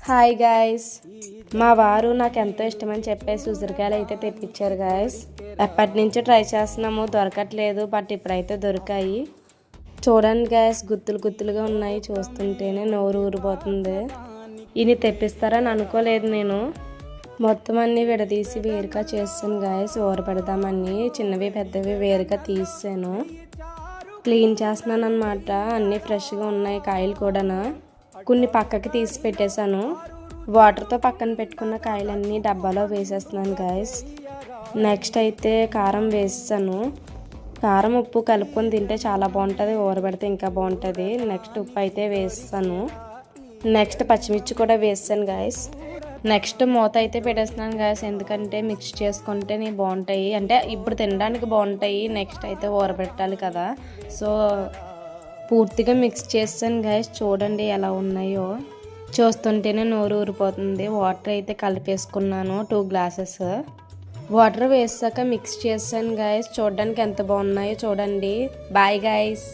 Hi guys, మా వారు నాకు ఎంతో ఇష్టమని చెప్పేసి ఉసిరికాయలు అయితే తెప్పించారు గాయస్. ఎప్పటి నుంచో ట్రై చేస్తున్నాము, దొరకట్లేదు. బట్ ఇప్పుడైతే దొరికాయి. చూడండి గాయస్, గుత్తులు గుత్తులుగా ఉన్నాయి. చూస్తుంటేనే నోరు ఊరిపోతుంది. ఇన్ని తెప్పిస్తారని అనుకోలేదు నేను. మొత్తం అన్నీ విడదీసి వేరుగా చేస్తాను గాయస్. ఊరపెడదామని చిన్నవి పెద్దవి వేరుగా తీసాను. క్లీన్ చేస్తున్నాను అనమాట. అన్నీ ఫ్రెష్గా ఉన్నాయి కాయలు కూడా. కొన్ని పక్కకి తీసి పెట్టేశాను. వాటర్తో పక్కన పెట్టుకున్న కాయలన్నీ డబ్బాలో వేసేస్తున్నాను గాయస్. నెక్స్ట్ అయితే కారం వేసాను. కారం ఉప్పు కలుపుకొని తింటే చాలా బాగుంటుంది, ఊరబెడితే ఇంకా బాగుంటుంది. నెక్స్ట్ ఉప్పు అయితే వేస్తాను. నెక్స్ట్ పచ్చిమిర్చి కూడా వేసాను గాయస్. నెక్స్ట్ మూత అయితే పెట్టేస్తున్నాను గాయస్, ఎందుకంటే మిక్స్ చేసుకుంటే బాగుంటాయి, అంటే ఇప్పుడు తినడానికి బాగుంటాయి. నెక్స్ట్ అయితే ఊరబెట్టాలి కదా, సో పూర్తిగా మిక్స్ చేస్తాను గాయస్. చూడండి ఎలా ఉన్నాయో, చూస్తుంటేనే నోరు ఊరిపోతుంది. వాటర్ అయితే కలిపేసుకున్నాను 2 గ్లాసెస్. వాటర్ వేసాక మిక్స్ చేసాను గాయస్. చూడడానికి ఎంత బాగున్నాయో చూడండి. Bye guys.